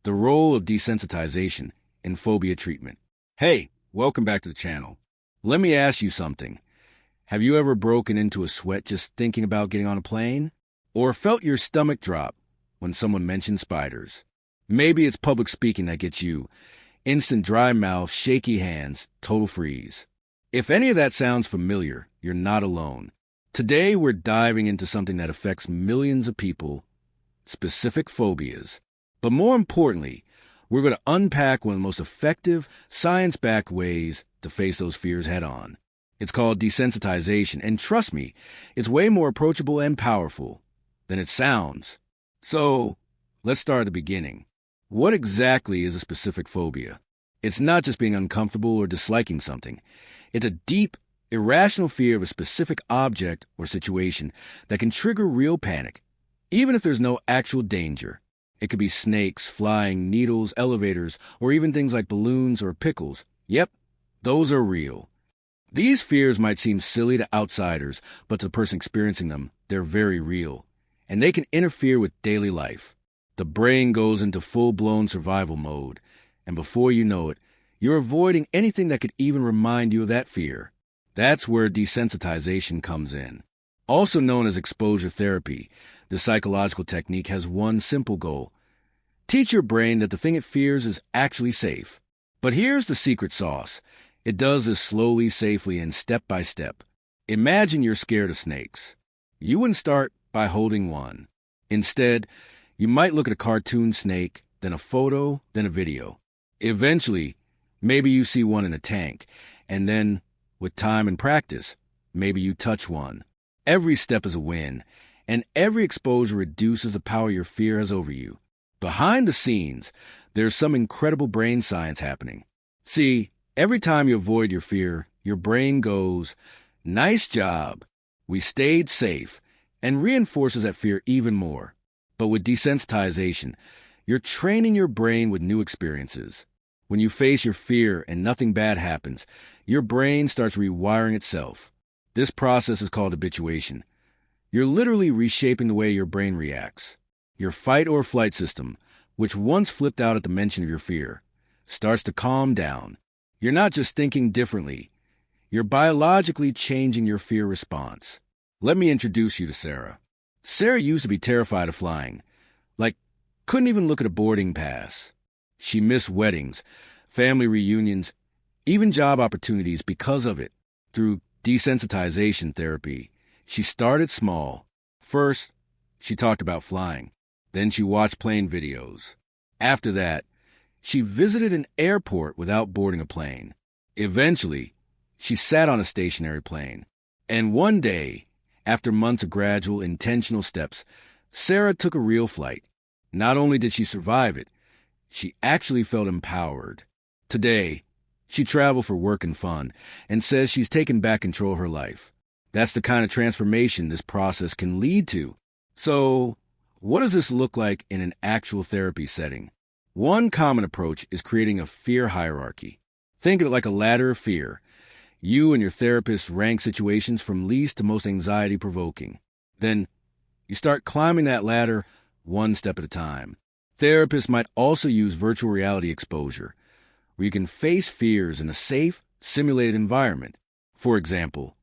the role of desensitization in phobia treatment. Hey, welcome back to the channel. Let me ask you something. Have you ever broken into a sweat just thinking about getting on a plane? Or felt your stomach drop when someone mentioned spiders? Maybe it's public speaking that gets you. Instant dry mouth, shaky hands, total freeze. If any of that sounds familiar, you're not alone. Today, we're diving into something that affects millions of people, specific phobias. But more importantly, we're going to unpack one of the most effective, science-backed ways to face those fears head-on. It's called desensitization, and trust me, it's way more approachable and powerful than it sounds. So, let's start at the beginning. What exactly is a specific phobia? It's not just being uncomfortable or disliking something. It's a deep, irrational fear of a specific object or situation that can trigger real panic, even if there's no actual danger. It could be snakes, flying, needles, elevators, or even things like balloons or pickles. Yep, those are real. These fears might seem silly to outsiders, but to the person experiencing them, they're very real. And they can interfere with daily life. The brain goes into full-blown survival mode, and before you know it, you're avoiding anything that could even remind you of that fear. That's where desensitization comes in. Also known as exposure therapy, the psychological technique has one simple goal: teach your brain that the thing it fears is actually safe. But here's the secret sauce. It does this slowly, safely, and step by step. Imagine you're scared of snakes. You wouldn't start by holding one. Instead, you might look at a cartoon snake, then a photo, then a video. Eventually, maybe you see one in a tank, and then, with time and practice, maybe you touch one. Every step is a win, and every exposure reduces the power your fear has over you. Behind the scenes, there's some incredible brain science happening. See, every time you avoid your fear, your brain goes, "Nice job, we stayed safe," and reinforces that fear even more. But with desensitization, you're training your brain with new experiences. When you face your fear and nothing bad happens, your brain starts rewiring itself. This process is called habituation. You're literally reshaping the way your brain reacts. Your fight or flight system, which once flipped out at the mention of your fear, starts to calm down. You're not just thinking differently. You're biologically changing your fear response. Let me introduce you to Sarah. Sarah used to be terrified of flying. Couldn't even look at a boarding pass. She missed weddings, family reunions, even job opportunities because of it. Through desensitization therapy, she started small. First, she talked about flying. Then she watched plane videos. After that, she visited an airport without boarding a plane. Eventually, she sat on a stationary plane. And one day, after months of gradual, intentional steps, Sarah took a real flight. Not only did she survive it, she actually felt empowered. Today, she traveled for work and fun and says she's taken back control of her life. That's the kind of transformation this process can lead to. So, what does this look like in an actual therapy setting? One common approach is creating a fear hierarchy. Think of it like a ladder of fear. You and your therapist rank situations from least to most anxiety-provoking. Then, you start climbing that ladder one step at a time. Therapists might also use virtual reality exposure, where you can face fears in a safe, simulated environment. For example,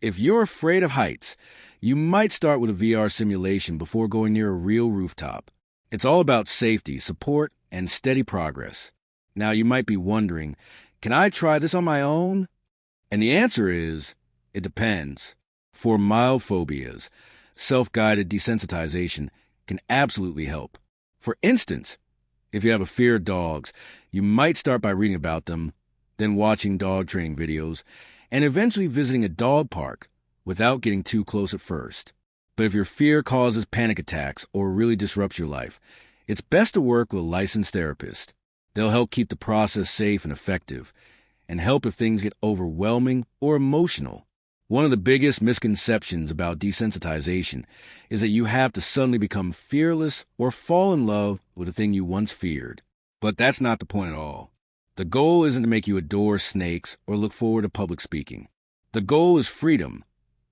if you're afraid of heights, you might start with a VR simulation before going near a real rooftop. It's all about safety, support, and steady progress. Now, you might be wondering, can I try this on my own? And the answer is, it depends. For mild phobias, self-guided desensitization can absolutely help. For instance, if you have a fear of dogs, you might start by reading about them, then watching dog training videos, and eventually visiting a dog park without getting too close at first. But if your fear causes panic attacks or really disrupts your life, it's best to work with a licensed therapist. They'll help keep the process safe and effective, and help if things get overwhelming or emotional. One of the biggest misconceptions about desensitization is that you have to suddenly become fearless or fall in love with a thing you once feared. But that's not the point at all. The goal isn't to make you adore snakes or look forward to public speaking. The goal is freedom.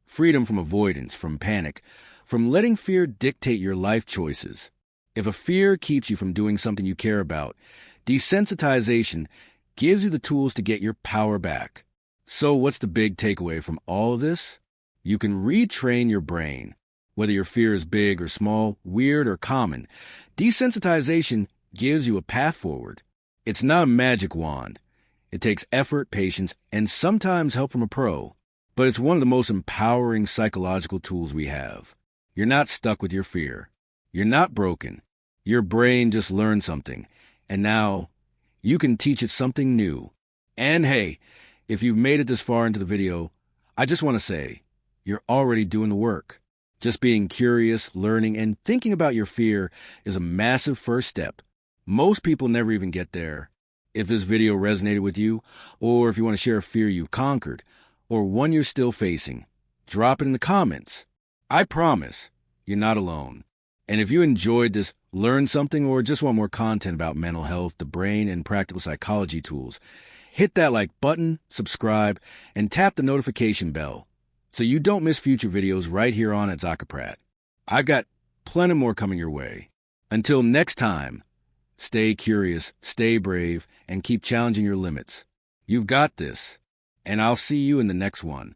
Freedom from avoidance, from panic, from letting fear dictate your life choices. If a fear keeps you from doing something you care about, desensitization gives you the tools to get your power back. So what's the big takeaway from all of this? You can retrain your brain. Whether your fear is big or small, weird or common, desensitization gives you a path forward. It's not a magic wand. It takes effort, patience, and sometimes help from a pro. But it's one of the most empowering psychological tools we have. You're not stuck with your fear. You're not broken. Your brain just learned something, and now you can teach it something new. And hey, if you've made it this far into the video, I just want to say, you're already doing the work. Just being curious, learning, and thinking about your fear is a massive first step. Most people never even get there. If this video resonated with you, or if you want to share a fear you've conquered, or one you're still facing, drop it in the comments. I promise you're not alone. And if you enjoyed this, learned something, or just want more content about mental health, the brain, and practical psychology tools, hit that like button, subscribe, and tap the notification bell so you don't miss future videos right here on at Zachaprat. I've got plenty more coming your way. Until next time, stay curious, stay brave, and keep challenging your limits. You've got this, and I'll see you in the next one.